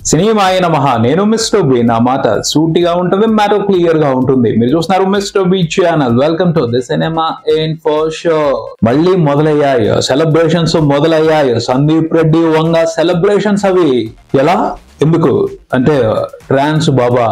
సినిమాయ నమః. నేను mister B. నా మాట సూటిగా ఉంటుంది, మ్యాటర్ క్లియర్ గా ఉంటుంది. మీరు చూస్తున్నారు mister B channel. Welcome to the cinema info show. మళ్ళీ మొదలయ్యాయి సెలబ్రేషన్స్, మొదలయ్యాయి సందీప్ రెడ్డి వంగ సెలబ్రేషన్స్. అవి ఎలా, ఎందుకు అంటే ట్రాన్స్ బాబా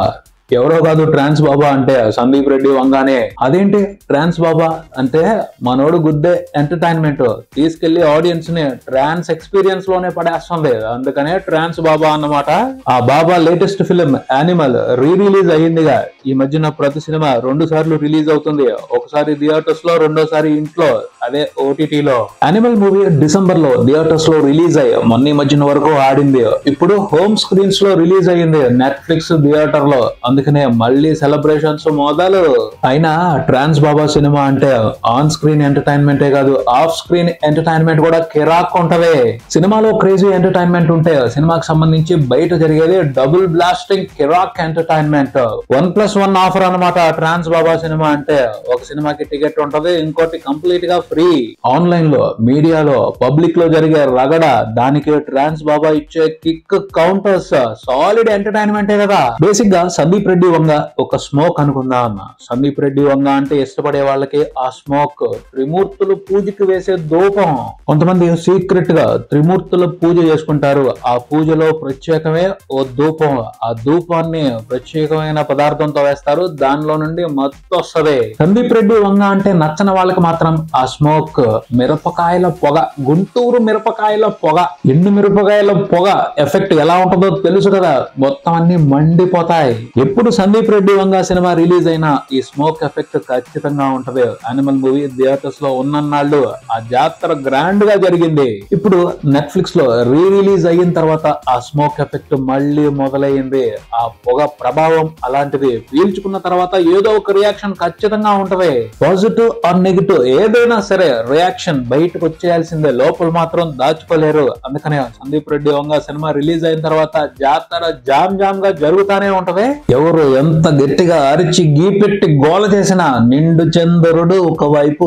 ఎవరో కాదు, ట్రాన్స్ బాబా అంటే సందీప్ రెడ్డి వంగానే. అదేంటి ట్రాన్స్ బాబా అంటే? మనోడు గుద్దే ఎంటర్టైన్మెంట్ తీసుకెళ్లి ఆడియన్స్ ని ట్రాన్స్ ఎక్స్పీరియన్స్ లోనే పడేస్తుంది, అందుకనే ట్రాన్స్ బాబా అన్నమాట. ఆ బాబా latest film Animal re release అయ్యిందిగా. ఈ మధ్యన ప్రతి సినిమా 2 సార్లు రిలీజ్ అవుతుంది, ఒకసారి థియేటర్స్ లో, రెండోసారి ఇంట్లో, అదే ఓటీటీలో. యానిమల్ మూవీ డిసెంబర్ లో థియేటర్స్ లో రిలీజ్ అయ్యి మొన్న మధ్యన వరకు ఆడింది. ఇప్పుడు హోమ్ స్క్రీన్స్ లో రిలీజ్ అయ్యింది, నెట్ఫ్లిక్స్ థియేటర్ లో. అందుకనే మళ్ళీ సెలబ్రేషన్స్ మొదలు. అయినా ట్రాన్స్ బాబా సినిమా అంటే ఆన్ స్క్రీన్ ఎంటర్టైన్మెంటే కాదు, ఆఫ్ స్క్రీన్ ఎంటర్టైన్మెంట్ కూడా కిరాక్ ఉంటది. సినిమాలో క్రేజీ ఎంటర్టైన్మెంట్ ఉంటే సినిమాకి సంబంధించి బయట జరిగేది డబుల్ బ్లాస్టింగ్ కిరాక్ ఎంటర్టైన్మెంట్. 1+1 ఆఫర్ అన్నమాట ట్రాన్స్ బాబా సినిమా అంటే. ఒక సినిమాకి టికెట్ ఉంటది, ఇంకోటి కంప్లీట్ గా ఫ్రీ. ఆన్లైన్ లో, మీడియాలో, పబ్లిక్ లో జరిగే రగడ, దానికి ట్రాన్స్ బాబా ఇచ్చే కిక్ కౌంటర్స్ సాలిడ్ ఎంటర్టైన్మెంటే కదా. బేసిక్ గా సందీప్ రెడ్డి వంగ ఒక స్మోక్ అనుకుందాం. సందీప్ రెడ్డి వంగ అంటే ఇష్టపడే వాళ్ళకి ఆ స్మోక్ త్రిమూర్తులు పూజకి వేసే ధూపం. కొంతమంది సీక్రెట్ గా త్రిమూర్తుల పూజ చేసుకుంటారు, ఆ పూజలో ప్రత్యేకమే ఓ ధూపం. ఆ ధూపాన్ని ప్రత్యేకమైన పదార్థంతో వేస్తారు, దానిలో నుండి మత్తు వస్తది. సందీప్ రెడ్డి వంగ అంటే నచ్చని వాళ్ళకి మాత్రం ఆ స్మోక్ మిరపకాయల పొగ, గుంటూరు మిరపకాయల పొగ, ఎండు మిరపకాయల పొగ ఎఫెక్ట్ ఎలా ఉంటుందో తెలుసు కదా. మొత్తం అన్ని మండిపోతాయి. ఎప్పుడు సందీప్ రెడ్డి వంగ సినిమా రిలీజ్ అయినా ఈ స్మోక్ ఎఫెక్ట్ ఖచ్చితంగా ఉంటది. యానిమల్ మూవీ థియేటర్స్ లో ఉన్నన్నాళ్ళు ఆ జాతర గ్రాండ్ గా జరిగింది. ఇప్పుడు నెట్ఫ్లిక్స్ లో రీ రిలీజ్ అయిన తర్వాత ఆ స్మోక్ ఎఫెక్ట్ మళ్ళీ మొదలైంది. ఆ పొగ ప్రభావం అలాంటిది. పీల్చుకున్న తర్వాత ఏదో ఒక రియాక్షన్ ఖచ్చితంగా ఉంటది, పాజిటివ్ ఆర్ నెగిటివ్ ఏదైనా సరే రియాక్షన్ బయటకు వచ్చేయాల్సిందే, లోపల మాత్రం దాచుకోలేరు. అందుకనే సందీప్ రెడ్డి వంగ సినిమా రిలీజ్ అయిన తర్వాత జాతర జామ్ జామ్ గా జరుగుతానే ఉంటది. ఎవరు ఎంత గట్టిగా అరిచి గీపెట్టి గోల చేసినా నిండు చంద్రుడు ఒకవైపు,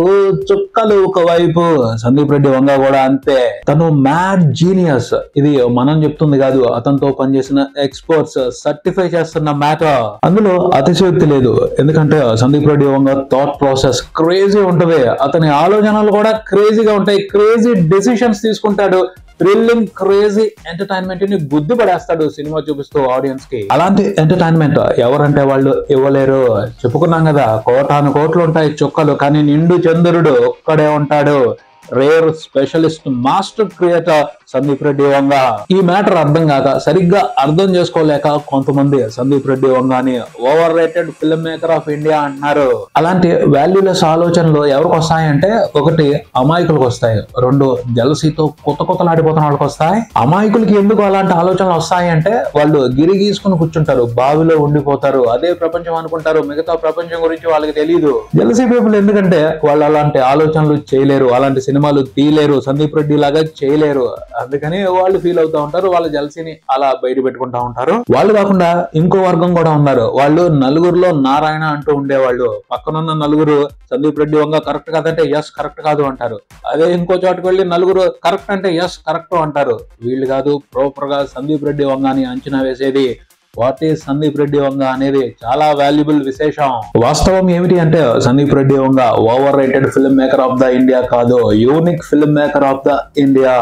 చుక్కలు ఒకవైపు. సందీప్ రెడ్డి వంగ కూడా అంతే. తను మ్యాడ్ జీనియస్, ఇది మనం చెప్తుంది కాదు, అతనితో పనిచేసిన ఎక్స్పర్ట్స్ సర్టిఫై చేస్తున్న మ్యాటర్. అందులో అతిశయోక్తి లేదు, ఎందుకంటే సందీప్ రెడ్డి వంగ థాట్ ప్రాసెస్ క్రేజీ ఉంటది. అతని ఆలోచనలు కూడా క్రేజీగా ఉంటాయి, క్రేజీ డెసిషన్స్ తీసుకుంటాడు. థ్రిల్లింగ్ క్రేజీ ఎంటర్టైన్మెంట్ ని గుద్ది పడేస్తాడు సినిమా చూపిస్తూ ఆడియన్స్ కి. అలాంటి ఎంటర్టైన్మెంట్ ఎవరంటే వాళ్ళు ఇవ్వలేరు. చెప్పుకున్నాం కదా, కోటాను కోట్లు ఉంటాయి చుక్కలు, కానీ నిండు చంద్రుడు ఒక్కడే ఉంటాడు. Rare specialist master creator Sandeep Reddy Vanga. ఈ మ్యాటర్ అర్థం కాక, సరిగ్గా అర్థం చేసుకోలేక కొంతమంది సందీప్ రెడ్డి వంగాని over rated film maker of India అంటున్నారు. అలాంటి వాల్యూలెస్ ఆలోచనలు ఎవరికి వస్తాయంటే, ఒకటి అమాయకులకు వస్తాయి, రెండు జలసీతో కొత్తలాడిపోతున్న వాళ్ళకి వస్తాయి. అమాయకులకి ఎందుకు అలాంటి ఆలోచనలు వస్తాయి అంటే, వాళ్ళు గిరి గీసుకుని కూర్చుంటారు, బావిలో ఉండిపోతారు, అదే ప్రపంచం అనుకుంటారు, మిగతా ప్రపంచం గురించి వాళ్ళకి తెలియదు. జలసీ పీపుల్ ఎందుకంటే వాళ్ళు అలాంటి ఆలోచనలు చేయలేరు, అలాంటి సినిమాలు తీయలేరు, సందీప్ రెడ్డి లాగా చేయలేరు. అందుకని వాళ్ళు ఫీల్ అవుతా ఉంటారు, వాళ్ళ జలసీని అలా బయట పెట్టుకుంటా ఉంటారు. వాళ్ళు కాకుండా ఇంకో వర్గం కూడా ఉన్నారు, వాళ్ళు నలుగురులో నారాయణ అంటూ ఉండేవాళ్ళు. పక్కనున్న నలుగురు సందీప్ రెడ్డి వంగ కరెక్ట్ కాదంటే ఎస్ కరెక్ట్ కాదు అంటారు, అదే ఇంకో చోటుకు వెళ్ళి నలుగురు కరెక్ట్ అంటే ఎస్ కరెక్ట్ అంటారు. వీళ్ళు కాదు ప్రాపర్ గా సందీప్ రెడ్డి వంగాని అంచనా వేసేది. వాట్ ఈస్ సందీప్ రెడ్డి వంగ అనేది చాలా వాల్యుబుల్ విశేషం. వాస్తవం ఏమిటి అంటే, Sandeep Reddy Vanga over rated film maker of the India కాదు, unique film maker of the India.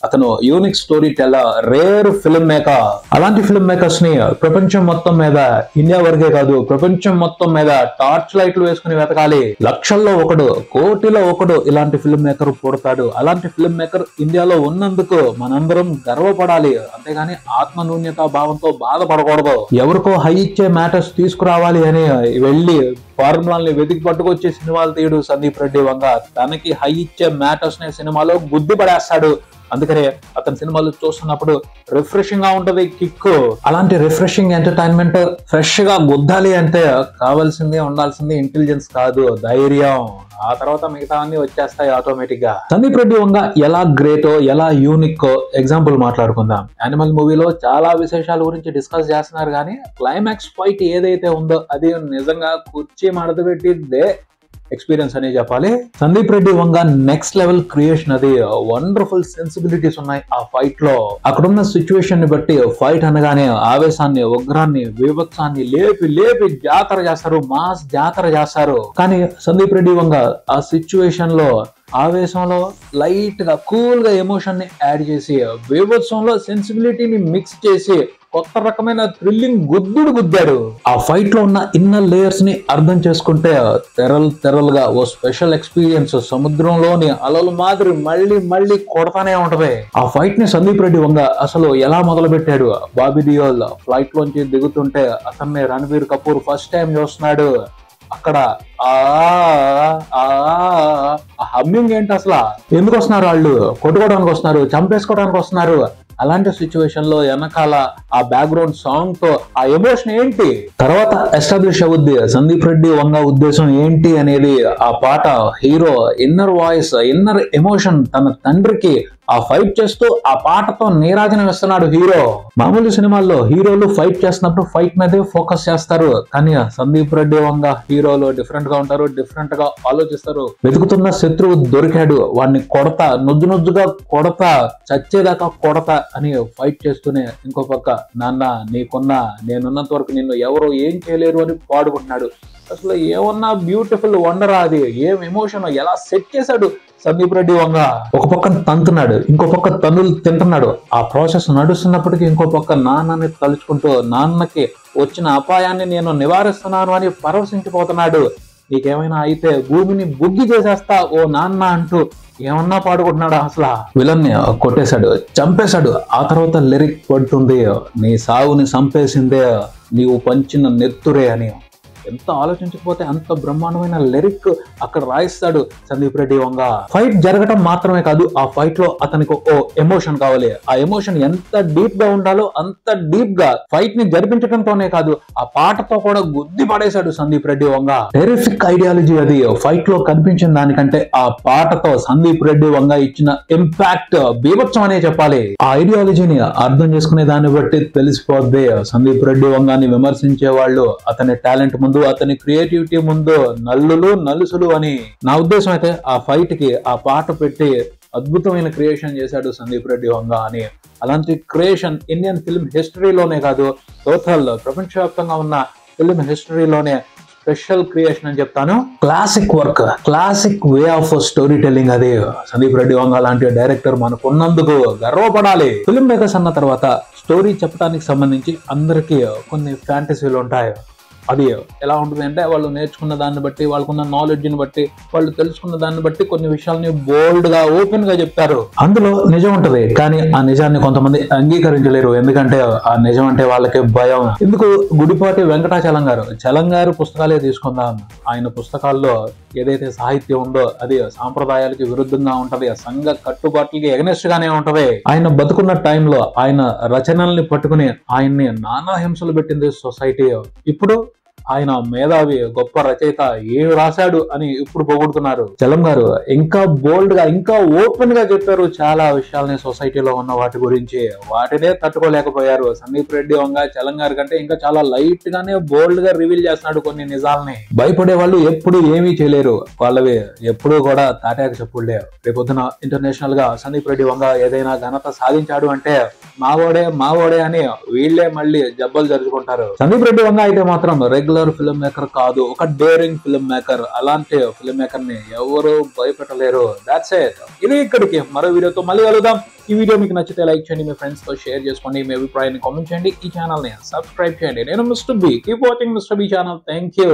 అతను unique story teller, rare film maker. అలాంటి ఫిల్మ్ మేకర్స్ ని ప్రపంచం మొత్తం మీద, ఇండియా వరకే కాదు ప్రపంచం మొత్తం మీద టార్చ్ లైట్లు వేసుకుని వెతకాలి. లక్షల్లో ఒకడు, కోటిలో ఒకడు ఇలాంటి ఫిల్మ్ మేకర్ పుడతాడు. అలాంటి ఫిల్మ్ మేకర్ ఇండియాలో ఉన్నందుకు మనందరం గర్వపడాలి, అంతేగాని ఆత్మన్యూన్యతా భావంతో బాధపడకూడదు. ఎవరికో హై ఇచ్చే మ్యాటర్స్ తీసుకురావాలి అని వెళ్ళి ఫార్ములాల్ని వెతికి పట్టుకొచ్చే సినిమాలు తీయడు సందీప్ రెడ్డి వంగ. తనకి హై ఇచ్చే మ్యాటర్స్ ని సినిమాలో గుద్ది పడేస్తాడు. అందుకనే అతని సినిమాలు చూస్తున్నప్పుడు రిఫ్రెషింగ్ గా ఉంటది కిక్. అలాంటి రిఫ్రెషింగ్ ఎంటర్టైన్మెంట్ ఫ్రెష్ గా గుద్దాలి అంటే కావాల్సింది, ఉండాల్సింది ఇంటెలిజెన్స్ కాదు, ధైర్యం. ఆ తర్వాత మిగతా అన్ని వచ్చేస్తాయి ఆటోమేటిక్ గా. సందీప్ రెడ్డి వంగ ఎలా గ్రేటో, ఎలా యూనిక్ ఎగ్జాంపుల్ మాట్లాడుకుందాం. యానిమల్ మూవీలో చాలా విశేషాల గురించి డిస్కస్ చేస్తున్నారు, కానీ క్లైమాక్స్ ఫైట్ ఏదైతే ఉందో అది నిజంగా కుర్చీ మడత పెట్టిద్దే. ఎక్స్పీరియన్స్ అనే చెప్పాలి. సందీప్ రెడ్డి వంగ నెక్స్ట్ లెవెల్ క్రియేషన్, అది వండర్ఫుల్ సెన్సిబిలిటీస్ ఉన్నాయి ఆ ఫైట్ లో. అక్కడున్న సిచ్యువేషన్ ని బట్టి ఫైట్ అనగానే ఆవేశాన్ని, ఉగ్రాన్ని, వివత్సాన్ని లేపి లేపి జాతర చేస్తారు, మాస్ జాతర చేస్తారు. కానీ సందీప్ రెడ్డి వంగ ఆ సిచ్యువేషన్ లో ఆవేశంలో లైట్ గా కూల్ గా ఎమోషన్ ని యాడ్ చేసి, వివత్సంలో సెన్సిబిలిటీని మిక్స్ చేసి కొత్త రకమైన థ్రిల్లింగ్ గుద్దాడు. ఆ ఫైట్ లో ఉన్న ఇన్నర్ లేయర్స్ ని అర్థం చేసుకుంటే తెరలుగా ఓ స్పెషల్ ఎక్స్పీరియన్స్. సముద్రంలోని అలలు మాదిరి మళ్ళీ మళ్ళీ కొడతానే ఉంటది. ఆ ఫైట్ ని సందీప్ రెడ్డి వంగ అసలు ఎలా మొదలు పెట్టాడు? బాబీ డియోల్ ఫ్లైట్ లోంచి దిగుతుంటే అతన్ని రణబీర్ కపూర్ ఫస్ట్ టైం చూస్తున్నాడు. అక్కడ హమ్మింగ్ ఏంటి అసలు? ఎందుకు వస్తున్నారు వాళ్ళు? కొట్టుకోవడానికి వస్తున్నారు, చంపేసుకోవడానికి వస్తున్నారు. అలాంటి సిచ్యువేషన్ లో వెనకాల ఆ బ్యాక్గ్రౌండ్ సాంగ్ తో ఆ ఎమోషన్ ఏంటి, తర్వాత ఎస్టాబ్లిష్ అవుద్ది సందీప్ రెడ్డి వంగ ఉద్దేశం ఏంటి అనేది. ఆ పాట hero inner voice, inner emotion తన తండ్రికి ఆ ఫైట్ చేస్తూ ఆ పాటతో నీరాజనం ఇస్తున్నాడు హీరో. మామూలు సినిమాల్లో హీరోలు ఫైట్ చేస్తున్నప్పుడు ఫైట్ మీదే ఫోకస్ చేస్తారు, కానీ సందీప్ రెడ్డి వంగ హీరోలు డిఫరెంట్ గా ఉంటారు, డిఫరెంట్ గా ఆలోచిస్తారు. వెతుకుతున్న శత్రువు దొరికాడు, వాడిని కొడతా, నుజ్జుగా కొడతా, చచ్చేదాకా కొడతా అని ఫైట్ చేస్తూనే ఇంకో పక్క నాన్న నేనున్నంత వరకు నిన్ను ఎవరు ఏం చేయలేరు అని పాడుకుంటున్నాడు. అసలు ఏమన్నా బ్యూటిఫుల్ వండర్ అది. ఏం ఎమోషన్ ఎలా సెట్ చేశాడు సందీప్ రెడ్డి వంగ. ఒక పక్క తంతున్నాడు, ఇంకో పక్క తన్నులు తింటున్నాడు. ఆ ప్రాసెస్ నడుస్తున్నప్పటికీ ఇంకో పక్క నాన్నని తలుచుకుంటూ నాన్నకి వచ్చిన అపాయాన్ని నేను నివారిస్తున్నాను అని పరవశించిపోతున్నాడు. నీకేమైనా అయితే భూమిని బుగ్గి చేసేస్తా ఓ నాన్న అంటూ ఏమన్నా పాడుకుంటున్నాడు. అసలు విలన్ ని కొట్టేశాడు, చంపేశాడు. ఆ తర్వాత లిరిక్ పడుతుంది, నీ సావుని చంపేసిందే నీవు పంచిన నెత్తురే అని. ఎంత ఆలోచించకపోతే అంత బ్రహ్మాండమైన లిరిక్ అక్కడ రాయిస్తాడు సందీప్ రెడ్డి వంగ. ఫైట్ జరగటం మాత్రమే కాదు, ఆ ఫైట్ లో అతనికి ఓ ఎమోషన్ కావాలి. ఆ ఎమోషన్ ఎంత డీప్ గా ఉండాలో అంత డీప్ గా ఫైట్ ని జరిపించడంతోనే కాదు, ఆ పాటతో కూడా గుద్ది పడేశాడు సందీప్ రెడ్డి వంగ. టెరిఫిక్ ఐడియాలజీ అది. ఫైట్ లో కనిపించిన దానికంటే ఆ పాటతో సందీప్ రెడ్డి వంగ ఇచ్చిన ఇంపాక్ట్ బీభత్సం అనే చెప్పాలి. ఆ ఐడియాలజీని అర్థం చేసుకునే దాన్ని బట్టి తెలిసిపోద్ది సందీప్ రెడ్డి వంగాన్ని విమర్శించే వాళ్ళు అతని టాలెంట్ ముందు, అతని క్రియేటివిటీ ముందు నలుసులు అని. నా ఉద్దేశం అయితే ఆ ఫైట్ కి ఆ పాట పెట్టి అద్భుతమైన క్రియేషన్ చేశాడు సందీప్ రెడ్డి వంగ అని. అలాంటి క్రియేషన్ ఇండియన్ ఫిల్మ్ హిస్టరీలోనే కాదు, టోటల్ ప్రపంచవ్యాప్తంగా ఉన్న ఫిల్మ్ హిస్టరీలోనే స్పెషల్ క్రియేషన్ అని చెప్తాను. Classic work, classic way of story telling అది. సందీప్ రెడ్డి వంగ లాంటి డైరెక్టర్ మనకున్నందుకు గర్వపడాలి. ఫిల్మ్ మేకర్స్ అన్న తర్వాత స్టోరీ చెప్పడానికి సంబంధించి అందరికీ కొన్ని ఫ్యాంటసీలు ఉంటాయి. అది ఎలా ఉంటుంది అంటే వాళ్ళు నేర్చుకున్న దాన్ని బట్టి, వాళ్ళకున్న నాలెడ్జ్ ని బట్టి, వాళ్ళు తెలుసుకున్న దాన్ని బట్టి కొన్ని విషయాల్ని బోల్డ్ గా ఓపెన్ గా చెప్తారు. అందులో నిజం ఉంటది, కానీ ఆ నిజాన్ని కొంతమంది అంగీకరించలేరు. ఎందుకంటే ఆ నిజం అంటే వాళ్ళకి భయం. ఎందుకు గుడిపాటి వెంకటాచలం గారు పుస్తకాలే తీసుకుందాం. ఆయన పుస్తకాల్లో ఏదైతే సాహిత్యం ఉందో అది సాంప్రదాయాలకి విరుద్ధంగా ఉంటది, సంఘ కట్టుబాట్లకి ఎగనెస్ట్ గానే ఉంటది. ఆయన బతుకున్న టైంలో ఆయన రచనల్ని పట్టుకుని ఆయన్ని నానా హింసలు పెట్టింది సొసైటీ. ఇప్పుడు ఆయన మేధావి, గొప్ప రచయిత, ఏం రాశాడు అని ఇప్పుడు పొగుడుతున్నారు. చలం గారు ఇంకా బోల్డ్ గా, ఇంకా ఓపెన్ గా చెప్పారు చాలా విషయాల్ని సొసైటీలో ఉన్న వాటి గురించి. వాటినే తట్టుకోలేకపోయారు. సందీప్ రెడ్డి వంగ చలం గారి కంటే ఇంకా చాలా లైట్ గానే బోల్డ్ గా రివీల్ చేస్తున్నాడు కొన్ని నిజాలని. భయపడే వాళ్ళు ఎప్పుడు ఏమీ చేయలేరు, వాళ్ళవి ఎప్పుడు కూడా తాటాక చెప్పులే. రేపొద్దున ఇంటర్నేషనల్ గా సందీప్ రెడ్డి వంగ ఏదైనా ఘనత సాధించాడు అంటే మావోడే అని వీళ్లే మళ్ళీ జబ్బలు జరుచుకుంటారు. సందీప్ రెడ్డి వంగ అయితే మాత్రం రెగ్యులర్ ఫిల్మ్ మేకర్ కాదు, ఒక డేరింగ్ ఫిల్మ్ మేకర్. అలాంటి ఫిల్మ్ మేకర్ ని ఎవరు భయపెట్టలేరు. That's it. ఇది ఇక్కడికి మరో వీడియోతో మళ్ళీ కలుద్దాం. ఈ వీడియో మీకు నచ్చితే లైక్ చేయండి, మీ ఫ్రెండ్స్ తో షేర్ చేసుకోండి, మీ అభిప్రాయాన్ని కామెంట్ చేయండి, ఈ ఛానల్ ని సబ్స్క్రైబ్ చేయండి. నేను mister B. Keep watching mister B channel. Thank you.